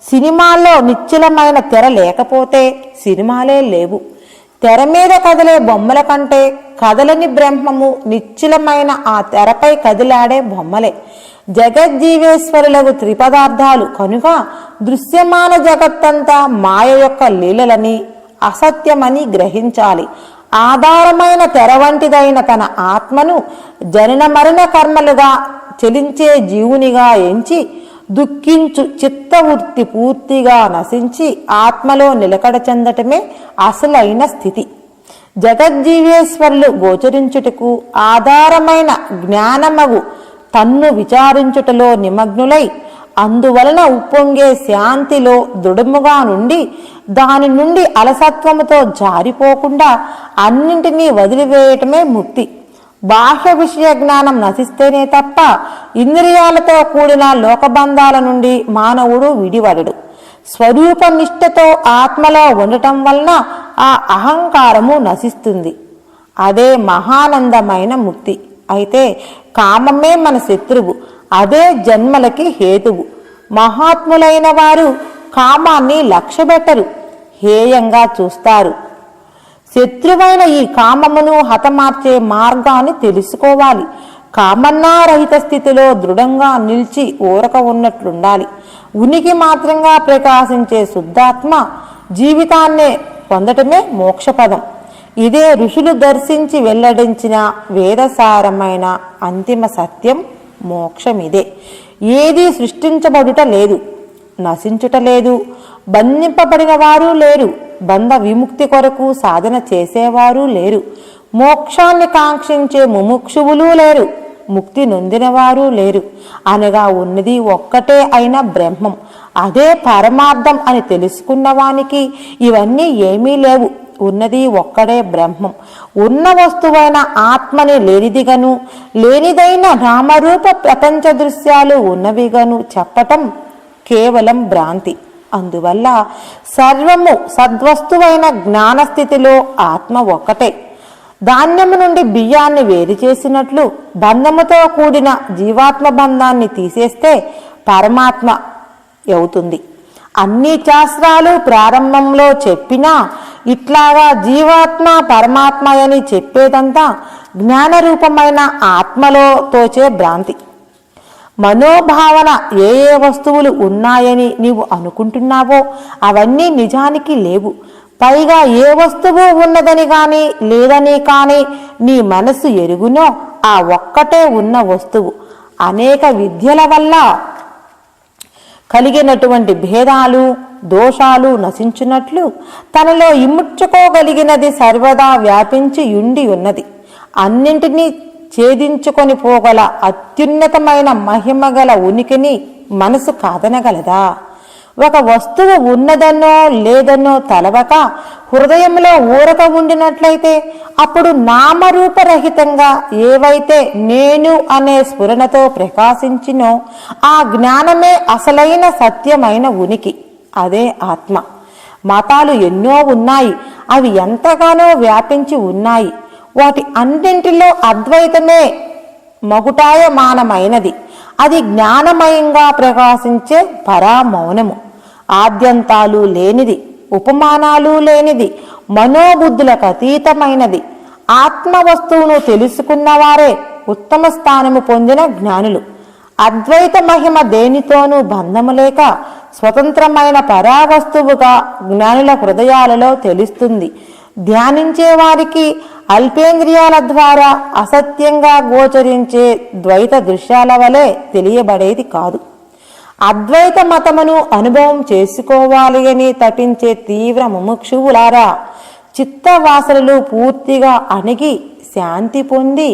సినిమాల్లో నిశ్చలమైన తెర లేకపోతే సినిమాలే లేవు. తెర మీద కదిలే బొమ్మల కంటే కదలని బ్రహ్మము నిశ్చలమైన ఆ తెరపై కదిలాడే బొమ్మలే. జగజ్జీవేశ్వరులకు త్రిపదార్థాలు కనుక దృశ్యమాన జగత్తంతా మాయ యొక్క లీలలని అసత్యమని గ్రహించాలి. ఆధారమైన తెర వంటిదైన తన ఆత్మను జనన మరణ కర్మలుగా చెలించే జీవునిగా ఎంచి దుఃఖించు చిత్తవృత్తి పూర్తిగా నశించి ఆత్మలో నిలకడ చెందటమే అసలైన స్థితి. జగజ్జీవేశ్వరులు గోచరించుటకు ఆధారమైన జ్ఞానమగు తన్ను విచారించుటలో నిమగ్నులై అందువలన ఉప్పొంగే శాంతిలో దృఢముగా నుండి దాని నుండి అలసత్వముతో జారిపోకుండా అన్నింటినీ వదిలివేయటమే ముక్తి. బాహ్య విషయ జ్ఞానం నశిస్తేనే తప్ప ఇంద్రియాలతో కూడిన లోకబంధాల నుండి మానవుడు విడివడడు. స్వరూప నిష్ఠతో ఆత్మలో ఉండటం వలన ఆ అహంకారము నశిస్తుంది. అదే మహానందమైన ముక్తి. అయితే కామమే మన శత్రువు, అదే జన్మలకి హేతువు. మహాత్ములైన వారు కామాన్ని లక్ష్యపెట్టరు, హేయంగా చూస్తారు. శత్రువైన ఈ కామమును హతమార్చే మార్గాన్ని తెలుసుకోవాలి. కామన్నారహిత స్థితిలో దృఢంగా నిలిచి ఊరక ఉన్నట్లుండాలి. ఉనికి మాత్రంగా ప్రకాశించే శుద్ధాత్మ జీవితాన్నే పొందటమే మోక్షపదం. ఇదే ఋషులు దర్శించి వెల్లడించిన వేదసారమైన అంతిమ సత్యం. మోక్షమిదే. ఏదీ సృష్టించబడుట లేదు, నశించుట లేదు, బంధింపబడిన వారు లేరు, బంధ విముక్తి కొరకు సాధన చేసేవారు లేరు, మోక్షాన్ని కాంక్షించే ముముక్షువులు లేరు, ముక్తి నొందినవారు లేరు. అనగా ఉన్నది ఒక్కటే అయిన బ్రహ్మం, అదే పరమార్థం అని తెలుసుకున్నవానికి ఇవన్నీ ఏమీ లేవు. ఉన్నది ఒక్కడే బ్రహ్మం. ఉన్న వస్తువైన ఆత్మని లేనిదిగను, లేనిదైన నామరూప ప్రపంచ దృశ్యాలు ఉన్నవిగను చెప్పటం కేవలం భ్రాంతి. అందువల్ల సర్వము సద్వస్తువైన జ్ఞానస్థితిలో ఆత్మ ఒక్కటే. ధాన్యము నుండి బియ్యాన్ని వేరు చేసినట్లు బంధముతో కూడిన జీవాత్మ బంధాన్ని తీసేస్తే పరమాత్మ అవుతుంది. అన్ని శాస్త్రాలు ప్రారంభంలో చెప్పినా ఇట్లాగా జీవాత్మ పరమాత్మ అని చెప్పేదంతా జ్ఞానరూపమైన ఆత్మలో తోచే భ్రాంతి. మనోభావన ఏ ఏ వస్తువులు ఉన్నాయని నీవు అనుకుంటున్నావో అవన్నీ నిజానికి లేవు. పైగా ఏ వస్తువు ఉన్నదని కానీ లేదని కానీ నీ మనసు ఎరుగునో ఆ ఒక్కటే ఉన్న వస్తువు. అనేక విద్యల వల్ల కలిగినటువంటి భేదాలు దోషాలు నశించినట్లు తనలో ఇముడ్చుకోగలిగినది సర్వదా వ్యాపించి ఉండి ఉన్నది. అన్నింటినీ ఛేదించుకొని పోగల అత్యున్నతమైన మహిమగల ఉనికిని మనసు కాదనగలదా? ఒక వస్తువు ఉన్నదనో లేదనో తలవక హృదయంలో ఊరక ఉండినట్లయితే అప్పుడు నామరూపరహితంగా ఏవైతే నేను అనే స్ఫురణతో ప్రకాశించినో ఆ జ్ఞానమే అసలైన సత్యమైన ఉనికి. అదే ఆత్మ. మతాలు ఎన్నో ఉన్నాయి, అవి ఎంతగానో వ్యాపించి ఉన్నాయి. వాటి అన్నింటిలో అద్వైతమే మగుటాయమానమైనది. అది జ్ఞానమయంగా ప్రకాశించే పరామౌనము. ఆద్యంతాలు లేనిది, ఉపమానాలు లేనిది, మనోబుద్ధులకు అతీతమైనది. ఆత్మ వస్తువును తెలుసుకున్నవారే ఉత్తమ స్థానము పొందిన జ్ఞానులు. అద్వైత మహిమ దేనితోనూ బంధము లేక స్వతంత్రమైన పరావస్తువుగా జ్ఞానుల హృదయాలలో తెలుస్తుంది. ధ్యానించే వారికి అల్పేంద్రియాల ద్వారా అసత్యంగా గోచరించే ద్వైత దృశ్యాల వలె తెలియబడేది కాదు. అద్వైత మతమును అనుభవం చేసుకోవాలి అని తపించే తీవ్ర ముముక్షువులారా, చిత్తవాసనలు పూర్తిగా అణిగి శాంతి పొంది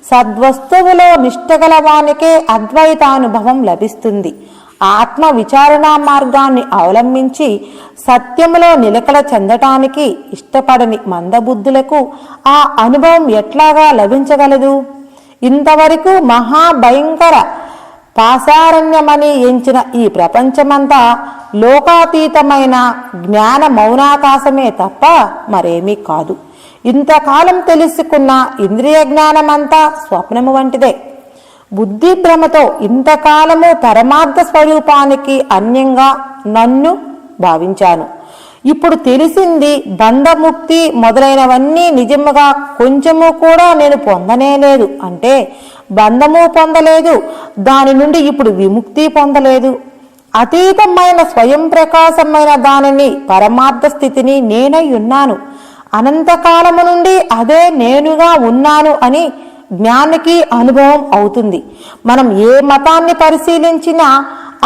సద్వస్తువులో నిష్ఠగల వానికే అద్వైతానుభవం లభిస్తుంది. ఆత్మ విచారణా మార్గాన్ని అవలంబించి సత్యములో నిలకడ చెందటానికి ఇష్టపడని మందబుద్ధులకు ఆ అనుభవం ఎట్లాగా లభించగలదు? ఇంతవరకు మహాభయంకర పాశారణ్యమని ఎంచిన ఈ ప్రపంచమంతా లోకాతీతమైన జ్ఞాన మౌనాకాశమే తప్ప మరేమీ కాదు. ఇంతకాలం తెలుసుకున్న ఇంద్రియ జ్ఞానమంతా స్వప్నము వంటిదే. బుద్ధి భ్రమతో ఇంతకాలము పరమార్థ స్వరూపానికి అన్యంగా నన్ను భావించాను. ఇప్పుడు తెలిసింది బంధముక్తి మొదలైనవన్నీ నిజముగా కొంచెము కూడా నేను పొందనే లేదు. అంటే బంధము పొందలేదు, దాని నుండి ఇప్పుడు విముక్తి పొందలేదు. అతీతమైన స్వయం ప్రకాశమైన దానిని పరమార్థ స్థితిని నేనై ఉన్నాను. అనంతకాలము నుండి అదే నేనుగా ఉన్నాను అని జ్ఞానికి అనుభవం అవుతుంది. మనం ఏ మతాన్ని పరిశీలించినా,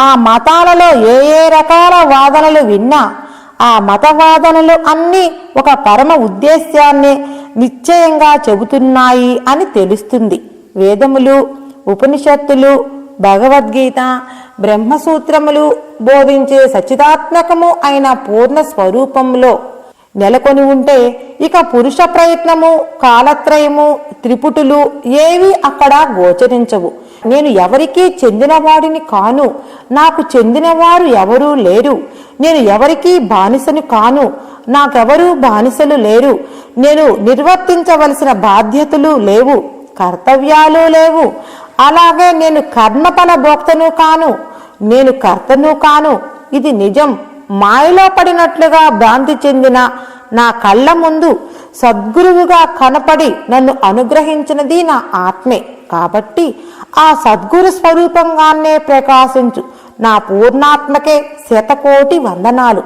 ఆ మతాలలో ఏ ఏ రకాల వాదనలు విన్నా, ఆ మతవాదనలు అన్నీ ఒక పరమ ఉద్దేశ్యాన్ని నిశ్చయంగా చెబుతున్నాయి అని తెలుస్తుంది. వేదములు, ఉపనిషత్తులు, భగవద్గీత, బ్రహ్మసూత్రములు బోధించే సచ్చిదాత్మకము అయిన పూర్ణ స్వరూపంలో నెలకొని ఉంటే ఇక పురుష ప్రయత్నము, కాలత్రయము, త్రిపుటులు ఏవి అక్కడ గోచరించవు. నేను ఎవరికీ చెందినవాడిని కాను, నాకు చెందినవారు ఎవరూ లేరు. నేను ఎవరికీ బానిసను కాను, నాకెవరూ బానిసలు లేరు. నేను నిర్వర్తించవలసిన బాధ్యతలు లేవు, కర్తవ్యాలు లేవు. అలాగే నేను కర్మఫల భోక్తను కాను, నేను కర్తను కాను. ఇది నిజం. మాయలో పడినట్లుగా భ్రాంతి చెందిన నా కళ్ళ ముందు సద్గురువుగా కనపడి నన్ను అనుగ్రహించినది నా ఆత్మే. కాబట్టి ఆ సద్గురు స్వరూపంగానే ప్రకాశించు నా పూర్ణాత్మకే శతకోటి వందనాలు.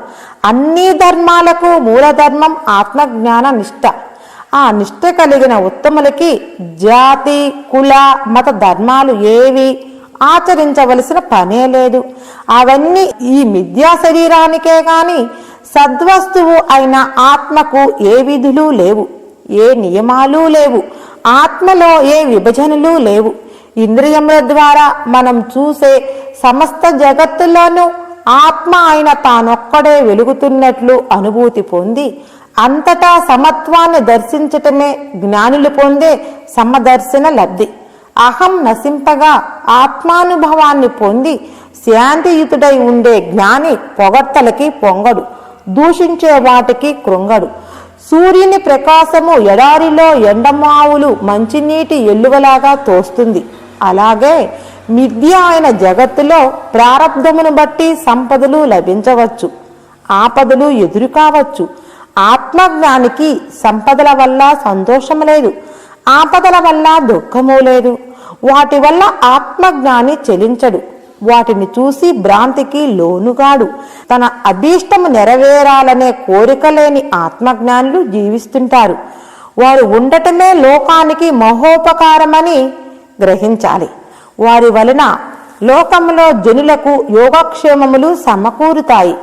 అన్ని ధర్మాలకు మూలధర్మం ఆత్మజ్ఞాన నిష్ఠ. ఆ నిష్ఠ కలిగిన ఉత్తములకి జాతి, కుల, మత ధర్మాలు ఏవి ఆచరించవలసిన పనే లేదు. అవన్నీ ఈ మిథ్యా శరీరానికే గాని సద్వస్తువు అయిన ఆత్మకు ఏ విధులు లేవు, ఏ నియమాలు లేవు. ఆత్మలో ఏ విభజనలు లేవు. ఇంద్రియముల ద్వారా మనం చూసే సమస్త జగత్తులోనూ ఆత్మ అయిన తానొక్కడే వెలుగుతున్నట్లు అనుభూతి పొంది అంతటా సమత్వాన్ని దర్శించటమే జ్ఞానులు పొందే సమదర్శన లబ్ధి. అహం నశింపగా ఆత్మానుభవాన్ని పొంది శాంతియుతుడై ఉండే జ్ఞాని పొగడ్తలకి పొంగడు, దూషించే వాటికి కృంగడు. సూర్యుని ప్రకాశము ఎడారిలో ఎండమావులు మంచినీటి ఎల్లువలాగా తోస్తుంది. అలాగే మిథ్య అయిన జగత్తులో ప్రారబ్ధమును బట్టి సంపదలు లభించవచ్చు, ఆపదలు ఎదురు కావచ్చు. ఆత్మజ్ఞానికి సంపదల వల్ల సంతోషము లేదు, ఆపదల వల్ల దుఃఖము లేదు. వాటి వల్ల ఆత్మజ్ఞాని చెలించడు. వాటిని చూసి భ్రాంతికి లోనుగాడు. తన అభీష్టము నెరవేరాలనే కోరిక లేని ఆత్మజ్ఞానులు జీవిస్తుంటారు. వారు ఉండటమే లోకానికి మహోపకారమని గ్రహించాలి. వారి వలన లోకంలో జనులకు యోగక్షేమములు సమకూరుతాయి.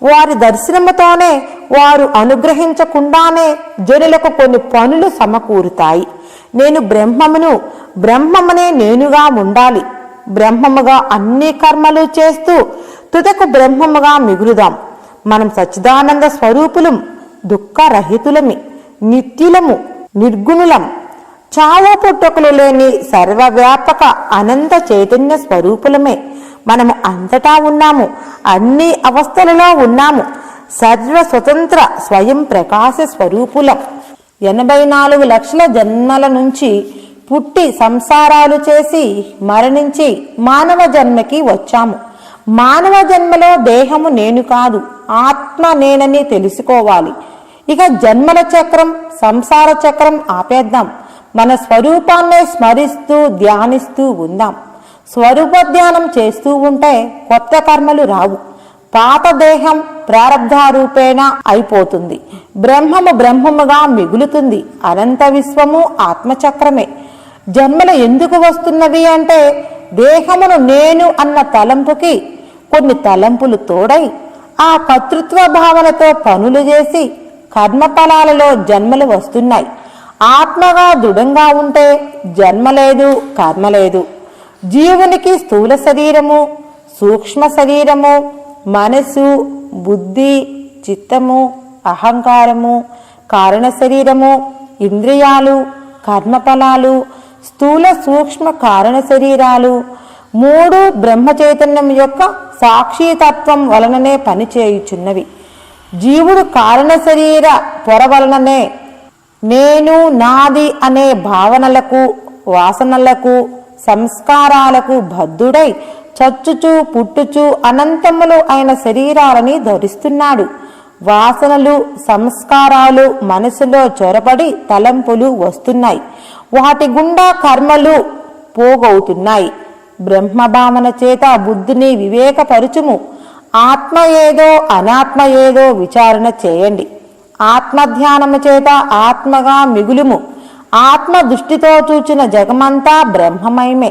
వారి దర్శనముతోనే, వారు అనుగ్రహించకుండానే జనులకు కొన్ని పనులు సమకూరుతాయి. నేను బ్రహ్మమును, బ్రహ్మమునే నేనుగా ఉండాలి. బ్రహ్మముగా అన్ని కర్మలు చేస్తూ తుదకు బ్రహ్మముగా మిగులుదాం. మనం సచ్చిదానంద స్వరూపులం, దుఃఖరహితులమి, నిత్యులము, నిర్గుణులం, చావు పుట్టుకలు లేని సర్వవ్యాపక అనంత చైతన్య స్వరూపులమే. మనము అంతటా ఉన్నాము, అన్ని అవస్థలలో ఉన్నాము. సర్వ స్వతంత్ర స్వయం ప్రకాశ స్వరూపులం. 84 లక్షల జన్మల నుంచి పుట్టి సంసారాలు చేసి మరణించి మానవ జన్మకి వచ్చాము. మానవ జన్మలో దేహము నేను కాదు, ఆత్మ నేనని తెలుసుకోవాలి. ఇక జన్మల చక్రం, సంసార చక్రం ఆపేద్దాం. మన స్వరూపాన్నే స్మరిస్తూ ధ్యానిస్తూ ఉందాం. స్వరూప ధ్యానం చేస్తూ ఉంటే కొత్త కర్మలు రావు. పాత దేహం ప్రారబ్ధారూపేణ అయిపోతుంది. బ్రహ్మము బ్రహ్మముగా మిగులుతుంది. అనంత విశ్వము ఆత్మచక్రమే. జన్మలు ఎందుకు వస్తున్నవి అంటే దేహమును నేను అన్న తలంపుకి కొన్ని తలంపులు తోడై ఆ కర్తృత్వ భావనతో పనులు చేసి కర్మఫలాలలో జన్మలు వస్తున్నాయి. ఆత్మగా దృఢంగా ఉంటే జన్మ లేదు, కర్మ లేదు. జీవునికి స్థూల శరీరము, సూక్ష్మ శరీరము, మనసు, బుద్ధి, చిత్తము, అహంకారము, కారణ శరీరము, ఇంద్రియాలు, కర్మఫలాలు, స్థూల సూక్ష్మ కారణ శరీరాలు మూడు బ్రహ్మ చైతన్యం యొక్క సాక్షితత్వం వలననే పనిచేయుచున్నవి. జీవుడు కారణ శరీర పొర వలననే నేను, నాది అనే భావనలకు, వాసనలకు, సంస్కారాలకు బద్ధుడై చచ్చుచూ పుట్టుచూ అనంతములు అయిన శరీరాలని ధరిస్తున్నాడు. వాసనలు, సంస్కారాలు మనసులో చొరబడి తలంపులు వస్తున్నాయి. వాటి గుండా కర్మలు పోగవుతున్నాయి. బ్రహ్మభావన చేత బుద్ధిని వివేకపరుచుము. ఆత్మ ఏదో అనాత్మ ఏదో విచారణ చేయండి. ఆత్మధ్యానము చేత ఆత్మగా మిగులుము. ఆత్మ దృష్టితో చూచిన జగమంతా బ్రహ్మమయమే.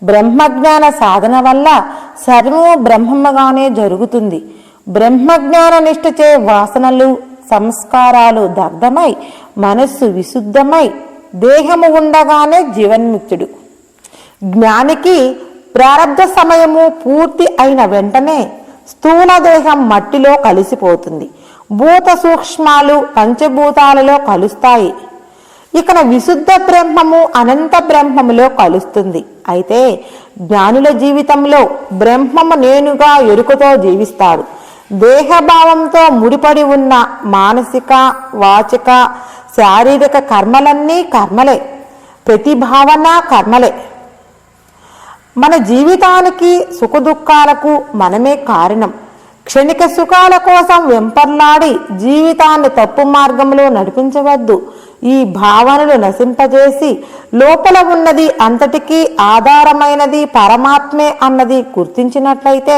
బ్రహ్మజ్ఞాన సాధన వల్ల సర్వము బ్రహ్మముగానే జరుగుతుంది. బ్రహ్మజ్ఞాన నిష్ఠచే వాసనలు, సంస్కారాలు దగ్ధమై మనస్సు విశుద్ధమై దేహము ఉండగానే జీవన్ముక్తుడు. జ్ఞానికి ప్రారబ్ధ సమయము పూర్తి అయిన వెంటనే స్థూల దేహం మట్టిలో కలిసిపోతుంది. భూత సూక్ష్మాలు పంచభూతాలలో కలుస్తాయి. ఇక విశుద్ధ బ్రహ్మము అనంత బ్రహ్మములో కలుస్తుంది. అయితే జ్ఞానుల జీవితంలో బ్రహ్మము నేనుగా ఎరుకతో జీవిస్తాడు. దేహభావంతో ముడిపడి ఉన్న మానసిక, వాచిక, శారీరక కర్మలన్నీ కర్మలే. ప్రతి భావన కర్మలే. మన జీవితానికి సుఖదుఖాలకు మనమే కారణం. క్షణిక సుఖాల కోసం వెంపర్లాడి జీవితాన్ని తప్పు మార్గంలో నడిపించవద్దు. ఈ భావనలు నశింపజేసి లోపల ఉన్నది అంతటికీ ఆధారమైనది పరమాత్మే అన్నది గుర్తించినట్లయితే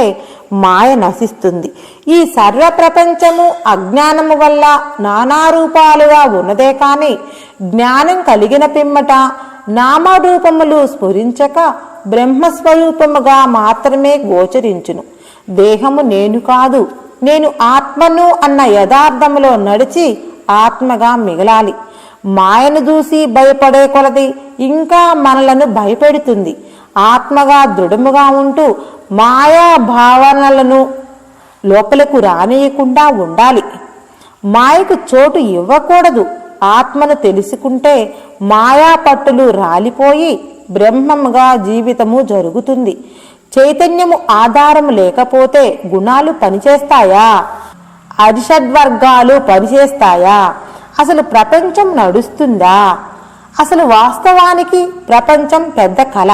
మాయ నశిస్తుంది. ఈ సర్వ ప్రపంచము అజ్ఞానము వల్ల నానారూపాలుగా ఉన్నదే కాని జ్ఞానం కలిగిన పిమ్మట నామరూపములు స్ఫురించక బ్రహ్మస్వరూపముగా మాత్రమే గోచరించును. దేహము నేను కాదు, నేను ఆత్మను అన్న యథార్థములో నడిచి ఆత్మగా మిగలాలి. మాయను చూసి భయపడే కొలది ఇంకా మనలను భయపెడుతుంది. ఆత్మగా దృఢముగా ఉంటూ మాయా భావనలను లోపలకు రానియకుండా ఉండాలి. మాయకు చోటు ఇవ్వకూడదు. ఆత్మను తెలుసుకుంటే మాయా పట్టులు రాలిపోయి బ్రహ్మముగా జీవితము జరుగుతుంది. చైతన్యము ఆధారము లేకపోతే గుణాలు పనిచేస్తాయా? అరిషడ్వర్గాలు పనిచేస్తాయా? అసలు ప్రపంచం నడుస్తుందా? అసలు వాస్తవానికి ప్రపంచం పెద్ద కళ,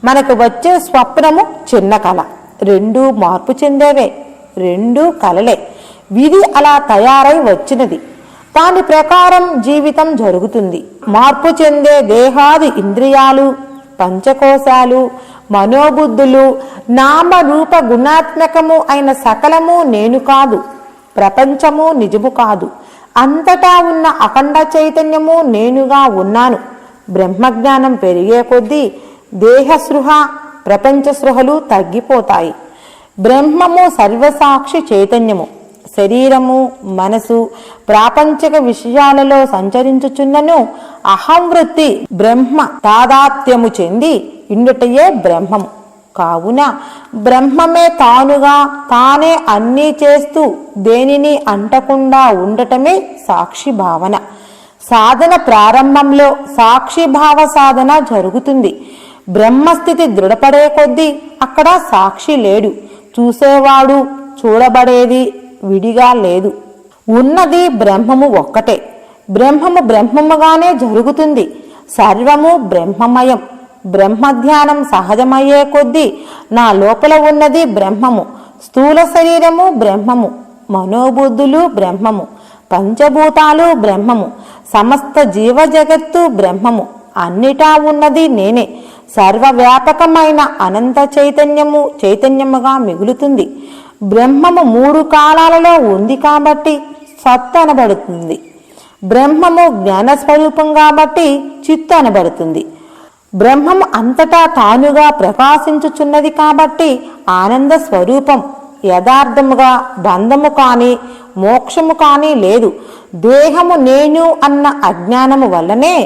మనకు వచ్చే స్వప్నము చిన్న కళ. రెండూ మార్పు చెందేవే, రెండూ కలలే. విధి అలా తయారై వచ్చినది. దాని ప్రకారం జీవితం జరుగుతుంది. మార్పు చెందే దేహాది ఇంద్రియాలు, పంచకోశాలు, మనోబుద్ధులు, నామరూప గుణాత్మకము అయిన సకలము నేను కాదు, ప్రపంచము నిజము కాదు. అంతటా ఉన్న అఖండ చైతన్యము నేనుగా ఉన్నాను. బ్రహ్మజ్ఞానం పెరిగే కొద్దీ దేహసృహ, ప్రపంచ సృహలు తగ్గిపోతాయి. బ్రహ్మము సర్వసాక్షి చైతన్యము. శరీరము, మనసు ప్రాపంచిక విషయాలలో సంచరించుచున్నను అహంవృత్తి బ్రహ్మ తాదాత్మ్యము చెంది ఇండుటయే బ్రహ్మము. కావున బ్రహ్మమే తానుగా తానే అన్నీ చేస్తూ దేనిని అంటకుండా ఉండటమే సాక్షి భావన. సాధన ప్రారంభంలో సాక్షిభావ సాధన జరుగుతుంది. బ్రహ్మస్థితి దృఢపడే కొద్దీ అక్కడ సాక్షి లేడు. చూసేవాడు, చూడబడేది విడిగా లేదు. ఉన్నది బ్రహ్మము ఒక్కటే. బ్రహ్మము బ్రహ్మముగానే జరుగుతుంది. సర్వము బ్రహ్మమయం. బ్రహ్మధ్యానం సహజమయ్యే కొద్దీ నా లోపల ఉన్నది బ్రహ్మము. స్థూల శరీరము బ్రహ్మము, మనోబుద్ధులు బ్రహ్మము, పంచభూతాలు బ్రహ్మము, సమస్త జీవ జగత్తు బ్రహ్మము. అన్నిటా ఉన్నది నేనే. సర్వవ్యాపకమైన అనంత చైతన్యము చైతన్యముగా మిగులుతుంది. బ్రహ్మము మూడు కాలాలలో ఉంది కాబట్టి సత్ అనబడుతుంది. బ్రహ్మము జ్ఞానస్వరూపం కాబట్టి చిత్తు అనబడుతుంది. బ్రహ్మము అంతటా తానుగా ప్రకాశించుచున్నది కాబట్టి ఆనంద స్వరూపం. యథార్థముగా బంధము కానీ మోక్షము కానీ లేదు. దేహము నేను అన్న అజ్ఞానము వల్లనే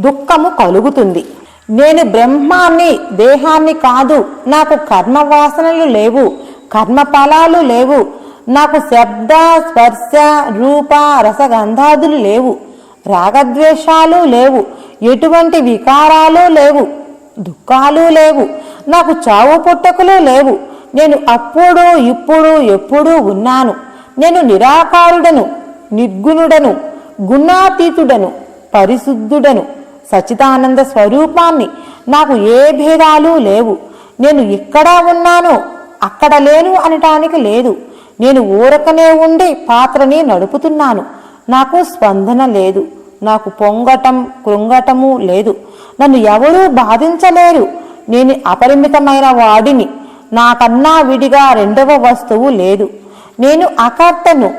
దుఃఖము కలుగుతుంది. నేను బ్రహ్మాన్ని, దేహాన్ని కాదు. నాకు కర్మ వాసనలు లేవు, కర్మ ఫలాలు లేవు. నాకు శబ్ద స్పర్శ రూప రసగంధాదులు లేవు, రాగద్వేషాలు లేవు, ఎటువంటి వికారాలు లేవు, దుఃఖాలు లేవు. నాకు చావు పుట్టకులు లేవు. నేను అప్పుడు ఇప్పుడు ఎప్పుడూ ఉన్నాను. నేను నిరాకారుడను, నిర్గుణుడను, గుణాతీతుడను, పరిశుద్ధుడను, సచ్చిదానంద స్వరూపాన్ని. నాకు ఏ భేదాలు లేవు. నేను ఇక్కడ ఉన్నాను, అక్కడ లేను అనటానికి లేదు. నేను ఊరకనే ఉండి పాత్రని నడుపుతున్నాను. నాకు స్పందన లేదు. నాకు పొంగటం కృంగటము లేదు. నన్ను ఎవరూ బాధించలేరు. నేను అపరిమితమైన వాడిని. నాకన్నా విడిగా రెండవ వస్తువు లేదు. నేను అకర్తను,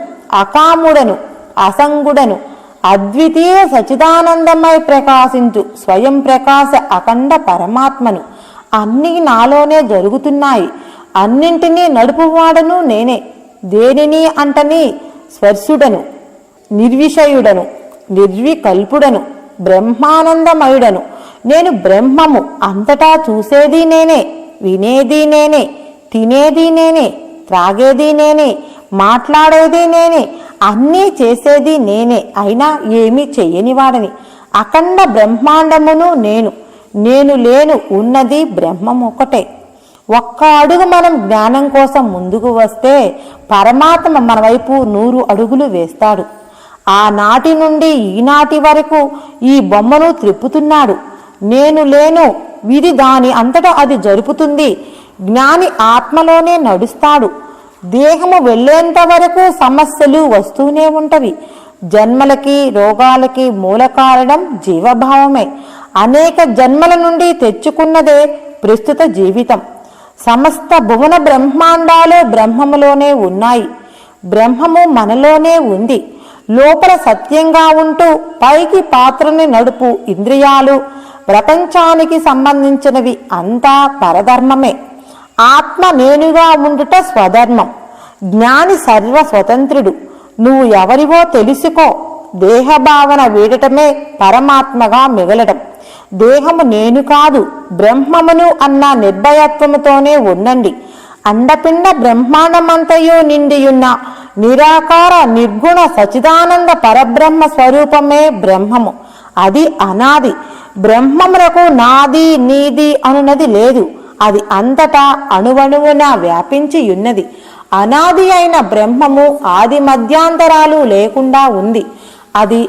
అకాముడను, అసంగుడను, అద్వితీయ సచిదానందమై ప్రకాశించు స్వయం ప్రకాశ అఖండ పరమాత్మను. అన్నీ నాలోనే జరుగుతున్నాయి. అన్నింటినీ నడుపువాడను నేనే. దేనిని అంటని స్పర్శుడను, నిర్విషయుడను, నిర్వికల్పుడను, బ్రహ్మానందమయుడను. నేను బ్రహ్మము. అంతటా చూసేది నేనే, వినేది నేనే, తినేది నేనే, త్రాగేది నేనే, మాట్లాడేది నేనే, అన్నీ చేసేది నేనే. అయినా ఏమీ చెయ్యనివాడని. అఖండ బ్రహ్మాండమును నేను. నేను లేను, ఉన్నది బ్రహ్మం ఒకటే. ఒక్క అడుగు మనం జ్ఞానం కోసం ముందుకు వస్తే పరమాత్మ మన వైపు 100 అడుగులు వేస్తాడు. ఆనాటి నుండి ఈనాటి వరకు ఈ బొమ్మను త్రిప్పుతున్నాడు. నేను లేను, విధి దాని అంతటా అది జరుపుతుంది. జ్ఞాని ఆత్మలోనే నడుస్తాడు. దేహము వెళ్ళేంత వరకు సమస్యలు వస్తూనే ఉంటవి. జన్మలకి రోగాలకి మూల కారణం జీవభావమే. అనేక జన్మల నుండి తెచ్చుకున్నదే ప్రస్తుత జీవితం. సమస్త భువన బ్రహ్మాండాలు బ్రహ్మములోనే ఉన్నాయి. బ్రహ్మము మనలోనే ఉంది. లోపల సత్యంగా ఉంటూ పైకి పాత్రని నడుపు ఇంద్రియాలు ప్రపంచానికి సంబంధించినవి అంతా పరధర్మమే. ఆత్మ నేనుగా ఉండుట స్వధర్మం. జ్ఞాని సర్వ స్వతంత్రుడు. నువ్వు ఎవరివో తెలుసుకో. దేహభావన వీడటమే పరమాత్మగా మిగలడం. దేహము నేను కాదు, బ్రహ్మమును అన్న నిర్భయత్వముతోనే ఉండండి. అండపిండ బ్రహ్మాండమంతయు నిండియున్న నిరాకార నిర్గుణ సచిదానంద పరబ్రహ్మ స్వరూపమే బ్రహ్మము. అది అనాది. బ్రహ్మమునకు నాది నీది అనున్నది లేదు. అది అంతటా అణువణువున వ్యాపించి ఉన్నది. అనాది అయిన బ్రహ్మము ఆది మధ్యాంతరాలు లేకుండా ఉంది. అది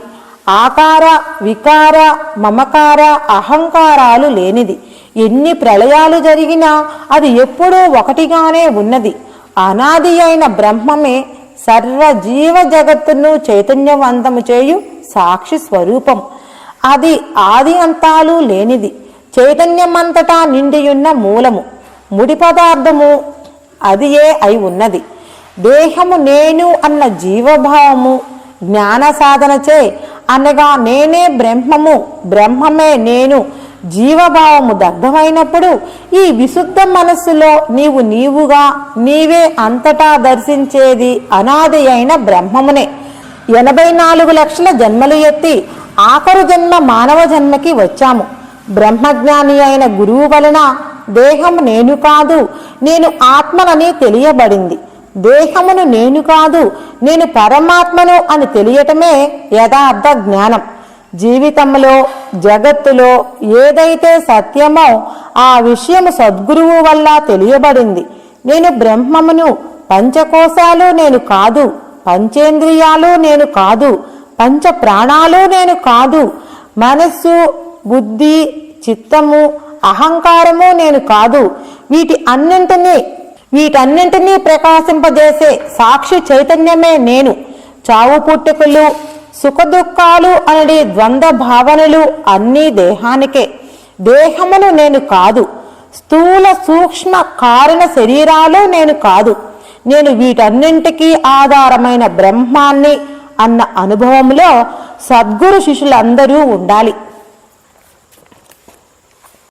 ఆకార వికార మమకార అహంకారాలు లేనిది. ఎన్ని ప్రళయాలు జరిగినా అది ఎప్పుడూ ఒకటిగానే ఉన్నది. అనాది అయిన బ్రహ్మమే సర్వ జీవ జగత్తును చైతన్యవంతము చేయు సాక్షి స్వరూపం. అది ఆది అంతాలు లేనిది. చైతన్యమంతటా నిండియున్న మూలము. ముడి పదార్థము అదియే అయి ఉన్నది. దేహము నేను అన్న జీవభావము జ్ఞాన సాధనచే అనగా నేనే బ్రహ్మము, బ్రహ్మమే నేను జీవభావము దగ్ధమైనప్పుడు ఈ విశుద్ధ మనస్సులో నీవు నీవుగా నీవే అంతటా దర్శించేది అనాది అయిన బ్రహ్మమునే. 84 లక్షల జన్మలు ఎత్తి ఆఖరు జన్మ మానవ జన్మకి వచ్చాము. బ్రహ్మజ్ఞాని అయిన గురువు వలన దేహము నేను కాదు, నేను ఆత్మనని తెలియబడింది. దేహమును నేను కాదు, నేను పరమాత్మను అని తెలియటమే యథార్థ జ్ఞానం. జీవితంలో జగత్తులో ఏదైతే సత్యమో ఆ విషయము సద్గురువు వల్ల తెలియబడింది. నేను బ్రహ్మమును. పంచకోశాలు నేను కాదు, పంచేంద్రియాలు నేను కాదు, పంచ ప్రాణాలు నేను కాదు, మనస్సు బుద్ధి చిత్తము అహంకారము నేను కాదు. వీటన్నింటినీ ప్రకాశింపజేసే సాక్షి చైతన్యమే నేను. చావు పుట్టుకలు సుఖదుఖాలు అనే ద్వంద్వ భావనలు అన్నీ దేహానికే. దేహమును నేను కాదు. స్థూల సూక్ష్మ కారణ శరీరాలు నేను కాదు. నేను వీటన్నింటికీ ఆధారమైన బ్రహ్మాన్ని అన్న అనుభవంలో సద్గురు శిష్యులందరూ ఉండాలి.